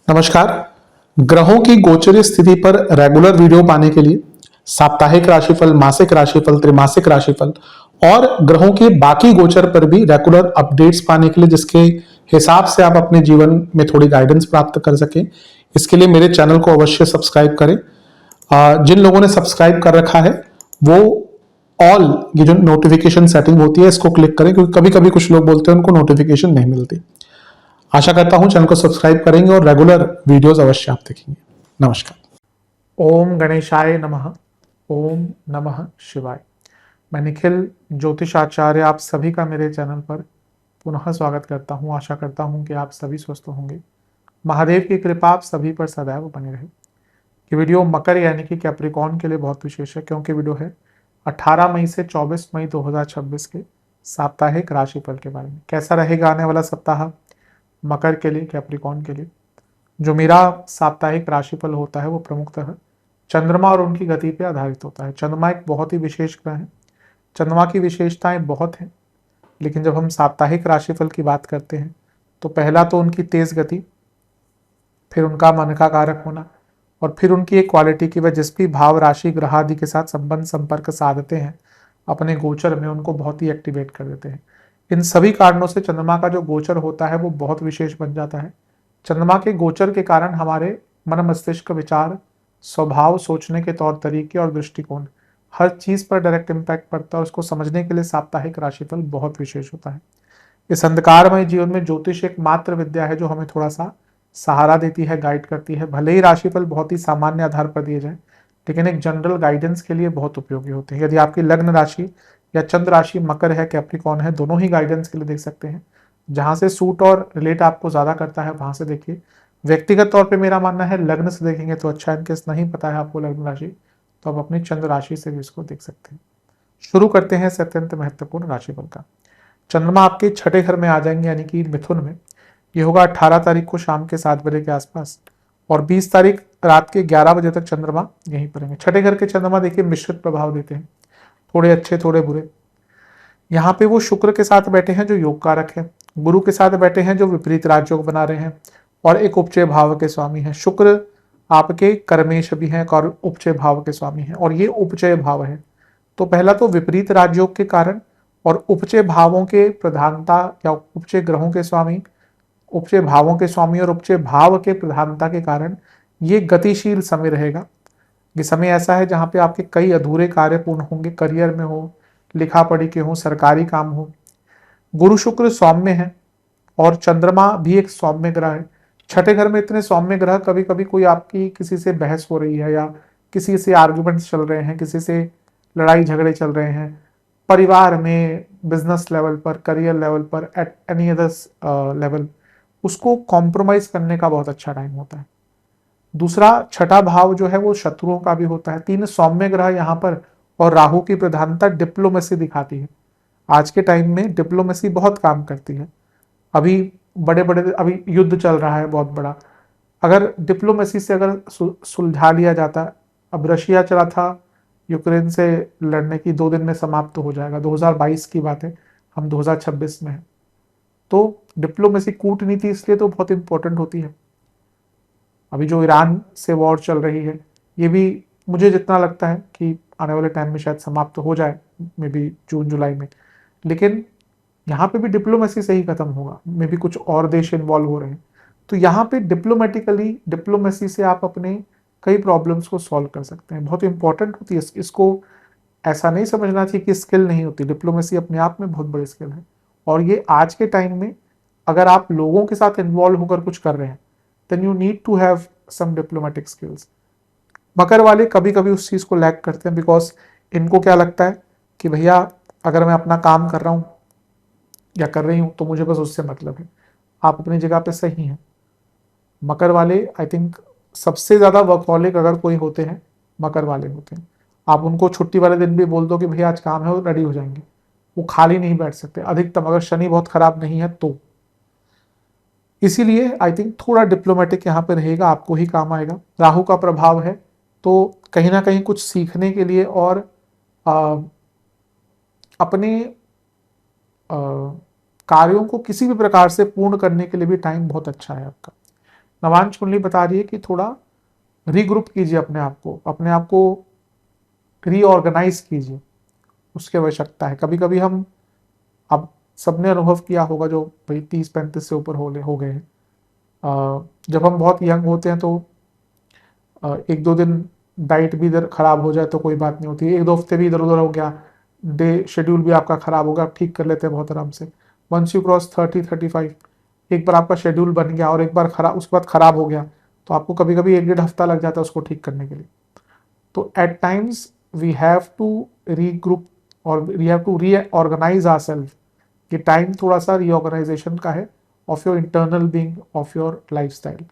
नमस्कार। ग्रहों की गोचरीय स्थिति पर रेगुलर वीडियो पाने के लिए साप्ताहिक राशिफल, मासिक राशिफल, त्रैमासिक राशिफल और ग्रहों के बाकी गोचर पर भी रेगुलर अपडेट्स पाने के लिए, जिसके हिसाब से आप अपने जीवन में थोड़ी गाइडेंस प्राप्त कर सकें, इसके लिए मेरे चैनल को अवश्य सब्सक्राइब करें। जिन लोगों ने सब्सक्राइब कर रखा है वो ऑल ये जो नोटिफिकेशन सेटिंग होती है इसको क्लिक करें, क्योंकि कभी कभी कुछ लोग बोलते हैं उनको नोटिफिकेशन नहीं मिलती। आशा करता हूं चैनल को सब्सक्राइब करेंगे और रेगुलर वीडियोस अवश्य आप देखेंगे। नमस्कार। ओम गणेशाय नमः। ओम नमः शिवाय। मैं निखिल ज्योतिषाचार्य आप सभी का मेरे चैनल पर पुनः स्वागत करता हूं। आशा करता हूं कि आप सभी स्वस्थ होंगे। महादेव की कृपा आप सभी पर सदैव बनी रहे। ये वीडियो मकर यानी कि कैप्रिकॉर्न के लिए बहुत विशेष है, क्योंकि वीडियो है 18 मई से 24 मई 2026 के साप्ताहिक राशिफल के बारे में। कैसा रहेगा आने वाला सप्ताह मकर के लिए, कैप्रिकॉर्न के लिए। जो मेरा साप्ताहिक राशिफल होता है वो प्रमुखतः चंद्रमा और उनकी गति पर आधारित होता है। चंद्रमा एक बहुत ही विशेष ग्रह है। चंद्रमा की विशेषताएं बहुत हैं, लेकिन जब हम साप्ताहिक राशिफल की बात करते हैं तो पहला तो उनकी तेज गति, फिर उनका मन का कारक होना, और फिर उनकी एक क्वालिटी की वह जिस भी भाव राशि ग्रह आदि के साथ संबंध संपर्क साधते हैं अपने गोचर में, उनको बहुत ही एक्टिवेट कर देते हैं। इन सभी कारणों से चंद्रमा का जो गोचर होता है वो बहुत विशेष बन जाता है। चंद्रमा के गोचर के कारण हमारे मन मस्तिष्क, विचार, स्वभाव, सोचने के तौर तरीके और दृष्टिकोण, हर चीज पर डायरेक्ट इम्पैक्ट पड़ता है। और उसको समझने के लिए साप्ताहिक राशिफल बहुत विशेष होता है। इस अंधकारमय जीवन में ज्योतिष एक मात्र विद्या है जो हमें थोड़ा सा सहारा देती है, गाइड करती है। भले ही राशिफल बहुत ही सामान्य आधार पर दिए जाए, लेकिन एक जनरल गाइडेंस के लिए बहुत उपयोगी होते हैं। यदि आपकी लग्न राशि या चंद्र राशि मकर है, कैप्रिकॉर्न है, दोनों ही गाइडेंस के लिए देख सकते हैं। जहां से सूट और रिलेट आपको ज्यादा करता है वहां से देखिए। व्यक्तिगत तौर पे मेरा मानना है लग्न से देखेंगे तो अच्छा है। इनकेस नहीं पता है आपको लग्न राशि, तो आप अपनी चंद्र राशि से भी इसको देख सकते हैं। शुरू करते हैं अत्यंत महत्वपूर्ण राशिफल का। चंद्रमा आपके छठे घर में आ जाएंगे, यानी कि मिथुन में। ये होगा 18 तारीख को शाम के 7 बजे के आसपास, और 20 तारीख रात के 11 बजे तक चंद्रमा यहीं पर रहेंगे। छठे घर के चंद्रमा देखिए मिश्रित प्रभाव देते हैं, थोड़े अच्छे थोड़े बुरे। यहाँ पे वो शुक्र के साथ बैठे हैं जो योग कारक है, गुरु के साथ बैठे हैं जो विपरीत राजयोग बना रहे हैं, और एक उपचय भाव के स्वामी हैं। शुक्र आपके कर्मेश भी हैं और उपचय भाव के स्वामी हैं, और ये उपचय भाव है। तो पहला तो विपरीत राजयोग के कारण और उपचय भावों के प्रधानता या उपचय ग्रहों के स्वामी, उपचय भावों के स्वामी और उपचय भाव के प्रधानता के कारण ये गतिशील समय रहेगा। ये समय ऐसा है जहां पे आपके कई अधूरे कार्य पूर्ण होंगे, करियर में हो, लिखा पढ़ी के हो, सरकारी काम हो। गुरु शुक्र सौम्य है और चंद्रमा भी एक सौम्य ग्रह है। छठे घर में इतने सौम्य ग्रह, कभी कभी कोई आपकी किसी से बहस हो रही है या किसी से आर्ग्यूमेंट्स चल रहे हैं, किसी से लड़ाई झगड़े चल रहे हैं, परिवार में, बिजनेस लेवल पर, करियर लेवल पर, एट एनी अदर लेवल, उसको कॉम्प्रोमाइज करने का बहुत अच्छा टाइम होता है। दूसरा, छठा भाव जो है वो शत्रुओं का भी होता है। 3 सौम्य ग्रह यहाँ पर, और राहु की प्रधानता डिप्लोमेसी दिखाती है। आज के टाइम में डिप्लोमेसी बहुत काम करती है। अभी बड़े बड़े अभी युद्ध चल रहा है बहुत बड़ा, अगर डिप्लोमेसी से अगर सुलझा लिया जाता, अब रशिया चला था यूक्रेन से लड़ने की, 2 दिन में समाप्त हो जाएगा। 2022 की बात है, हम 2026 में हैं। तो डिप्लोमेसी, कूटनीति इसलिए तो बहुत इंपॉर्टेंट होती है। अभी जो ईरान से वॉर चल रही है, ये भी मुझे जितना लगता है कि आने वाले टाइम में शायद समाप्त हो जाए, मे बी जून जुलाई में, लेकिन यहाँ पे भी डिप्लोमेसी से ही खत्म होगा। मे बी कुछ और देश इन्वॉल्व हो रहे हैं, तो यहाँ पे डिप्लोमेटिकली, डिप्लोमेसी से आप अपने कई प्रॉब्लम्स को सॉल्व कर सकते हैं। बहुत इंपॉर्टेंट होती है। इसको ऐसा नहीं समझना चाहिए कि स्किल नहीं होती। डिप्लोमेसी अपने आप में बहुत बड़ी स्किल है, और ये आज के टाइम में अगर आप लोगों के साथ इन्वॉल्व होकर कुछ कर रहे हैं, then you need to have some diplomatic skills. मकर वाले कभी कभी उस चीज को लैक करते हैं, बिकॉज इनको क्या लगता है कि भैया अगर मैं अपना काम कर रहा हूं या कर रही हूं तो मुझे बस उससे मतलब है। आप अपनी जगह पे सही हैं। मकर वाले आई थिंक सबसे ज्यादा वर्कहॉलिक अगर कोई होते हैं, मकर वाले होते हैं। आप उनको छुट्टी वाले दिन भी बोल दो कि भैया आज काम है, वो रेडी हो जाएंगे। वो खाली नहीं बैठ सकते अधिकतम, अगर शनि बहुत खराब नहीं है तो। इसीलिए आई थिंक थोड़ा डिप्लोमेटिक यहाँ पे रहेगा, आपको ही काम आएगा। राहु का प्रभाव है, तो कहीं ना कहीं कुछ सीखने के लिए और अपने कार्यों को किसी भी प्रकार से पूर्ण करने के लिए भी टाइम बहुत अच्छा है आपका। नवांश कुंडली बता रही है कि थोड़ा रीग्रुप कीजिए अपने आप को रीऑर्गेनाइज कीजिए, उसकी आवश्यकता है। कभी कभी हम, अब सबने अनुभव किया होगा जो भाई 30-35 से ऊपर हो गए हैं, जब हम बहुत यंग होते हैं तो एक दो दिन डाइट भी इधर खराब हो जाए तो कोई बात नहीं होती, एक दो हफ्ते भी इधर उधर हो गया, डे शेड्यूल भी आपका खराब होगा, आप ठीक कर लेते हैं बहुत आराम से। वंस यू क्रॉस 30-35, एक बार आपका शेड्यूल बन गया और एक बार खराब, उसके बाद खराब हो गया, तो आपको कभी कभी 1-1.5 हफ्ता लग जाता है उसको ठीक करने के लिए। तो at times we have to regroup और we have to reorganise ourselves. ये टाइम थोड़ा सा रीऑर्गेनाइजेशन का है of your internal being, of your lifestyle.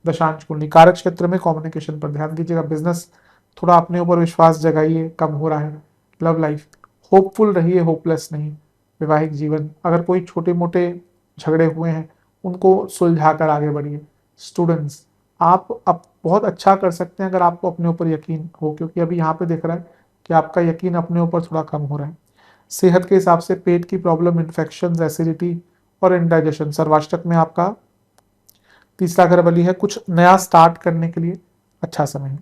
दशांश कुंडली कार्य क्षेत्र में कम्युनिकेशन पर ध्यान दीजिएगा, बिजनेस थोड़ा अपने ऊपर विश्वास जगाइए, कम हो रहा है। लव लाइफ होपफुल रहिए, होपलेस नहीं। वैवाहिक जीवन, अगर कोई छोटे मोटे झगड़े हुए हैं उनको सुलझा कर आगे बढ़िए। स्टूडेंट्स, आप अब बहुत अच्छा कर सकते हैं अगर आपको अपने ऊपर यकीन हो, क्योंकि अभी यहाँ पे दिख रहा है कि आपका यकीन अपने ऊपर थोड़ा कम हो रहा है। सेहत के हिसाब से पेट की प्रॉब्लम, इन्फेक्शन, एसिडिटी और इंडाइजेशन, सर्वाष्टक में आपका तीसरा घर बली है, कुछ नया स्टार्ट करने के लिए अच्छा समय है।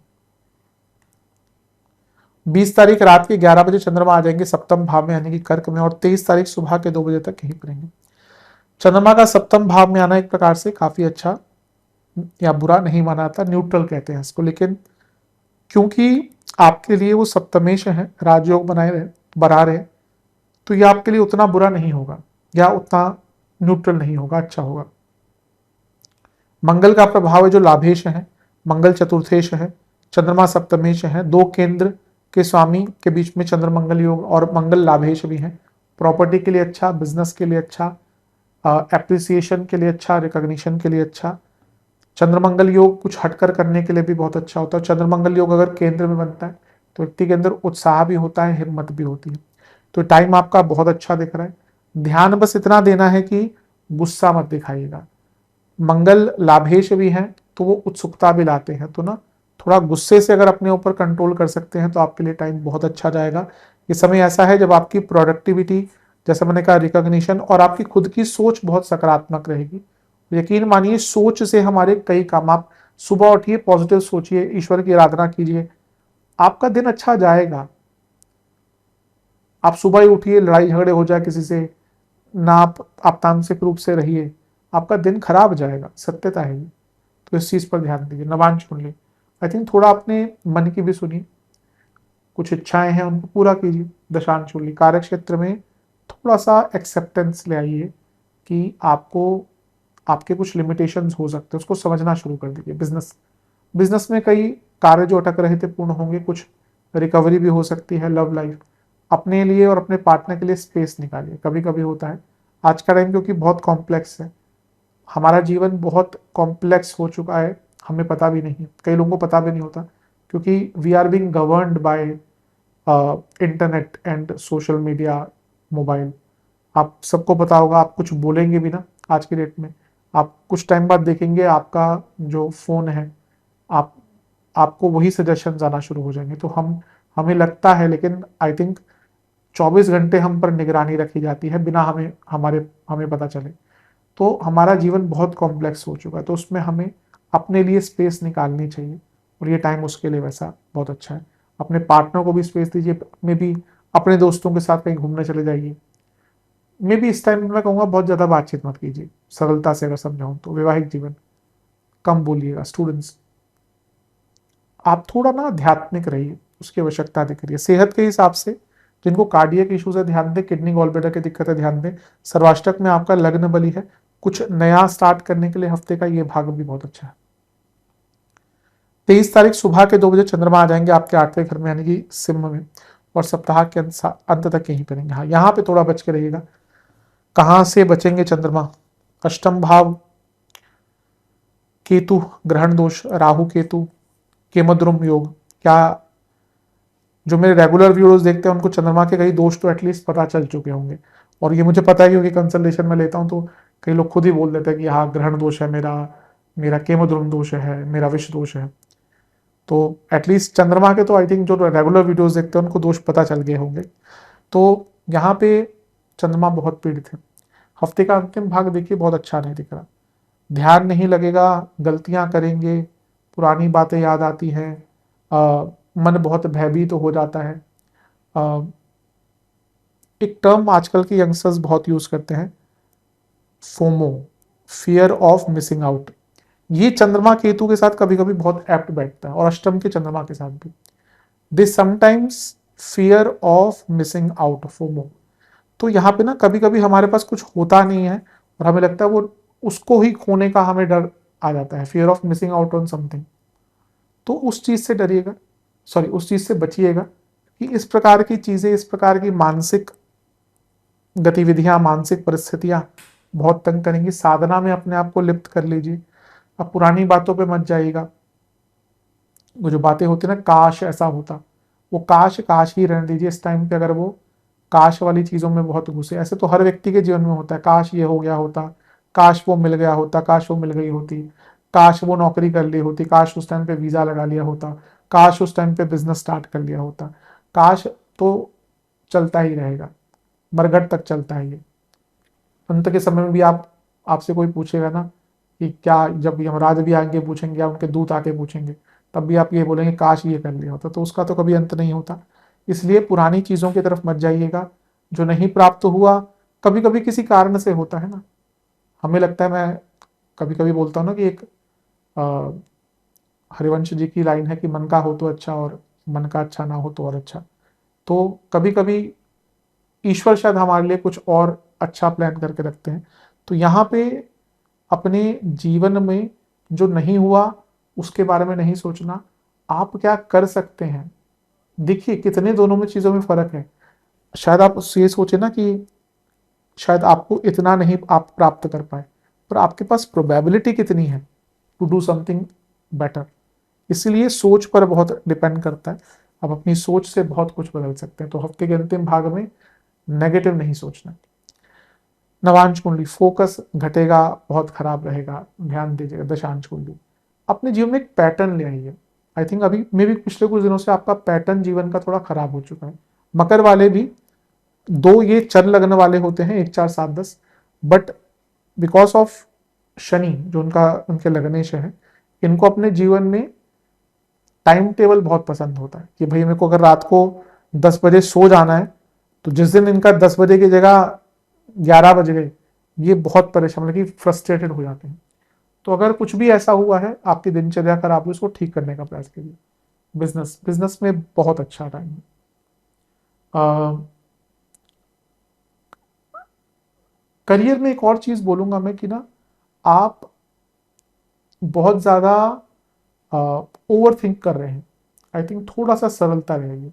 20 तारीख रात के 11 बजे चंद्रमा आ जाएंगे सप्तम भाव में यानी कि कर्क में, और 23 तारीख सुबह के 2 बजे तक यहीं पर रहेंगे। चंद्रमा का सप्तम भाव में आना एक प्रकार से काफी अच्छा या बुरा नहीं माना जाता, न्यूट्रल कहते हैं इसको, लेकिन क्योंकि आपके लिए वो सप्तमेश है, राजयोग बना रहे, तो ये आपके लिए उतना बुरा नहीं होगा या उतना न्यूट्रल नहीं होगा, अच्छा होगा। मंगल का प्रभाव है जो लाभेश है, मंगल चतुर्थेश है, चंद्रमा सप्तमेश है, दो केंद्र के स्वामी के बीच में चंद्र मंगल योग और मंगल लाभेश भी है। प्रॉपर्टी के लिए अच्छा, बिजनेस के लिए अच्छा, एप्रिसिएशन के लिए अच्छा, रिकॉग्निशन के लिए अच्छा। चंद्रमंगल योग कुछ हटकर करने के लिए भी बहुत अच्छा होता है। चंद्रमंगल योग अगर केंद्र में बनता है तो व्यक्ति के अंदर उत्साह भी होता है, हिम्मत भी होती है। तो टाइम आपका बहुत अच्छा दिख रहा है। ध्यान बस इतना देना है कि गुस्सा मत दिखाइएगा। मंगल लाभेश भी हैं तो वो उत्सुकता भी लाते हैं, तो ना थोड़ा गुस्से से अगर अपने ऊपर कंट्रोल कर सकते हैं तो आपके लिए टाइम बहुत अच्छा जाएगा। ये समय ऐसा है जब आपकी प्रोडक्टिविटी, जैसे मैंने कहा, रिकॉग्निशन और आपकी खुद की सोच बहुत सकारात्मक रहेगी। यकीन मानिए सोच से हमारे कई काम, आप सुबह उठिए, पॉजिटिव सोचिए, ईश्वर की आराधना कीजिए, आपका दिन अच्छा जाएगा। आप सुबह ही उठिए, लड़ाई झगड़े हो जाए किसी से ना, आप तामसिक रूप से रहिए, आपका दिन खराब जाएगा, सत्यता है ये। तो इस चीज पर ध्यान दीजिए। नवांश कुंडली, आई थिंक थोड़ा अपने मन की भी सुनिए, कुछ इच्छाएं हैं उनको पूरा कीजिए। दशांश कुंडली कार्य क्षेत्र में थोड़ा सा एक्सेप्टेंस ले आइए कि आपको, आपके कुछ लिमिटेशंस हो सकते हैं, उसको समझना शुरू कर दीजिए। बिजनेस में कई कार्य जो अटक रहे थे पूर्ण होंगे, कुछ रिकवरी भी हो सकती है। लव लाइफ, अपने लिए और अपने पार्टनर के लिए स्पेस निकालिए। कभी कभी होता है आज का टाइम क्योंकि बहुत कॉम्प्लेक्स है, हमारा जीवन बहुत कॉम्प्लेक्स हो चुका है, हमें पता भी नहीं, कई लोगों को पता भी नहीं होता, क्योंकि we are being governed by internet and social media, mobile. आप सबको पता होगा, आप कुछ बोलेंगे भी ना आज की डेट में, आप कुछ टाइम बाद देखेंगे आपका जो फोन है, आप आपको वही सजेशन आना शुरू हो जाएंगे। तो हमें लगता है, लेकिन आई थिंक 24 घंटे हम पर निगरानी रखी जाती है बिना हमें पता चले। तो हमारा जीवन बहुत कॉम्प्लेक्स हो चुका है, तो उसमें हमें अपने लिए स्पेस निकालनी चाहिए, और ये टाइम उसके लिए वैसा बहुत अच्छा है। अपने पार्टनर को भी स्पेस दीजिए, में भी अपने दोस्तों के साथ कहीं घूमने चले जाइए। मे भी इस टाइम मैं कहूँगा बहुत ज़्यादा बातचीत मत कीजिए, सरलता से अगर समझाऊँ तो। वैवाहिक जीवन कम बोलिएगा। स्टूडेंट्स, आप थोड़ा ना आध्यात्मिक रहिए, उसकी आवश्यकता दिख रही है। सेहत के हिसाब से जिनको कार्डियक इश्यूज है ध्यान दें, किडनी गॉलब्लैडर की दिक्कत है ध्यान दें। सर्वाष्टक में आपका लग्न बली है, कुछ नया स्टार्ट करने के लिए हफ्ते का ये भाग भी बहुत अच्छा है। 23 तारीख सुबह के 2 बजे चंद्रमा आ जाएंगे आपके 8वें घर में यानी कि सिंह में, और सप्ताह के अंत तक यहीं पर रहेंगे। हाँ, यहाँ पे थोड़ा बच के रहिएगा। कहाँ से बचेंगे चंद्रमा? अष्टम भाव, केतु ग्रहण दोष, राहु केतु केमद्रुम योग। क्या जो मेरे रेगुलर व्यूअर्स देखते हैं उनको चंद्रमा के कई दोष तो एटलीस्ट पता चल चुके होंगे, और ये मुझे पता है क्योंकि कंसल्टेशन में लेता हूँ तो कई लोग खुद ही बोल देते हैं कि हाँ ग्रहण दोष है मेरा, मेरा केमद्रुम दोष है, मेरा विष दोष है। तो एटलीस्ट चंद्रमा के तो आई थिंक जो रेगुलर वीडियोस देखते हैं उनको दोष पता चल गए होंगे। तो यहाँ पे चंद्रमा बहुत पीड़ित है। हफ्ते का अंतिम भाग देखिए बहुत अच्छा नहीं दिख रहा, ध्यान नहीं लगेगा, गलतियां करेंगे, पुरानी बातें याद आती हैं, मन बहुत भयभीत हो जाता है। अ, एक टर्म आजकल के यंगस्टर्स बहुत यूज करते हैं, FOMO, fear of missing out. ये चंद्रमा केतु के साथ कभी कभी बहुत एप्ट बैठता है, और अष्टम के चंद्रमा के साथ भी। This sometimes fear of missing out, FOMO. तो यहाँ पे ना कभी कभी हमारे पास कुछ होता नहीं है और हमें लगता है वो उसको ही खोने का हमें डर आ जाता है, fear of missing out on something. तो उस चीज से डरिएगा, सॉरी उस चीज से बचिएगा कि इस प्रकार की चीजें, इस प्रकार की मानसिक गतिविधियां, मानसिक परिस्थितियां बहुत तंग करेंगी। साधना में अपने आप को लिप्त कर लीजिए। अब पुरानी बातों पे मत जाइएगा। वो जो बातें होती है ना, काश ऐसा होता, वो काश काश ही रहने दीजिए इस टाइम पे। अगर वो काश वाली चीजों में बहुत घुसे, ऐसे तो हर व्यक्ति के जीवन में होता है, काश ये हो गया होता, काश वो मिल गया होता, काश वो मिल गई होती, काश वो नौकरी कर ली होती, काश उस टाइम पे वीजा लगा लिया होता, काश उस टाइम पे बिजनेस स्टार्ट कर लिया होता। काश तो चलता ही रहेगा, मरघट तक चलता है ये। अंत के समय में भी आप, आपसे कोई पूछेगा ना कि क्या, जब यमराज भी आएंगे पूछेंगे या उनके दूत आके पूछेंगे, तब भी आप ये बोलेंगे काश ये कर लिया होता। तो उसका तो कभी अंत नहीं होता। इसलिए पुरानी चीजों की तरफ मत जाइएगा। जो नहीं प्राप्त हुआ, कभी कभी किसी कारण से होता है ना, हमें लगता है, मैं कभी कभी बोलता हूँ ना कि एक अ, हरिवंश जी की लाइन है कि मन का हो तो अच्छा, और मन का अच्छा ना हो तो और अच्छा। तो कभी कभी ईश्वर शायद हमारे लिए कुछ और अच्छा प्लान करके रखते हैं। तो यहाँ पे अपने जीवन में जो नहीं हुआ उसके बारे में नहीं सोचना, आप क्या कर सकते हैं। देखिए कितने दोनों में चीजों में फर्क है। शायद आप ये सोचे ना कि शायद आपको इतना नहीं आप प्राप्त कर पाए, पर आपके पास प्रोबेबिलिटी कितनी है टू डू समथिंग बेटर। इसीलिए सोच पर बहुत डिपेंड करता है। आप अपनी सोच से बहुत कुछ बदल सकते हैं। तो हफ्ते के अंतिम भाग में नेगेटिव नहीं सोचना। नवांश कुंडली, फोकस घटेगा, बहुत खराब रहेगा, ध्यान दीजिएगा। दशांश कुंडली, अपने जीवन में एक पैटर्न ले आइए। आई थिंक अभी मे भी पिछले कुछ दिनों से आपका पैटर्न जीवन का थोड़ा खराब हो चुका है। मकर वाले भी दो ये चर लगने वाले होते हैं, 1 4 7 10, बट बिकॉज ऑफ शनि जो उनका, उनके लगनेश है, इनको अपने जीवन में टाइम टेबल बहुत पसंद होता है कि भाई मेरे को अगर रात को 10 बजे सो जाना है, तो जिस दिन इनका 10 बजे की जगह 11 बज गए, ये बहुत परेशान, मतलब कि फ्रस्ट्रेटेड हो जाते हैं। तो अगर कुछ भी ऐसा हुआ है, आपकी दिनचर्या खराब हुई, उसको ठीक करने का प्रयास कीजिए। बिजनेस, बिजनेस में बहुत अच्छा टाइम है। करियर में एक और चीज बोलूंगा मैं कि ना, आप बहुत ज्यादा ओवर थिंक कर रहे हैं। आई थिंक थोड़ा सा सरलता रहेगी।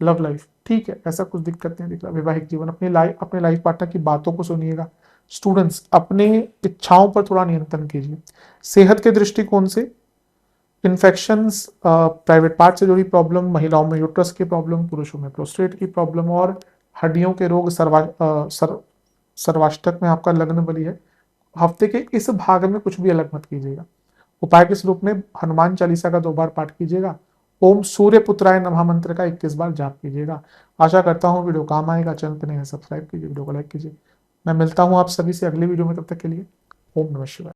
लव लाइफ ठीक है, ऐसा कुछ दिक्कत नहीं दिख रहा। वैवाहिक जीवन, अपने लाइफ पार्टनर की बातों को सुनिएगा। स्टूडेंट्स, अपने इच्छाओं पर थोड़ा नियंत्रण कीजिए। सेहत के दृष्टिकोण से इन्फेक्शंस, प्राइवेट पार्ट से जुड़ी प्रॉब्लम, महिलाओं में यूट्रस की प्रॉब्लम, पुरुषों में प्रोस्टेट की प्रॉब्लम, और हड्डियों के रोग, सर्वाष्टक में आपका लग्न बली है। हफ्ते के इस भाग में कुछ भी अलग मत कीजिएगा। उपाय के स्वरूप में हनुमान चालीसा का 2 बार पाठ कीजिएगा। ओम सूर्य पुत्राय नमः मंत्र का 21 बार जाप कीजिएगा। आशा करता हूँ वीडियो काम आएगा। चैनल पर नए हैं सब्सक्राइब कीजिए, वीडियो को लाइक कीजिए। मैं मिलता हूँ आप सभी से अगली वीडियो में, तब तक के लिए ओम नमः शिवाय।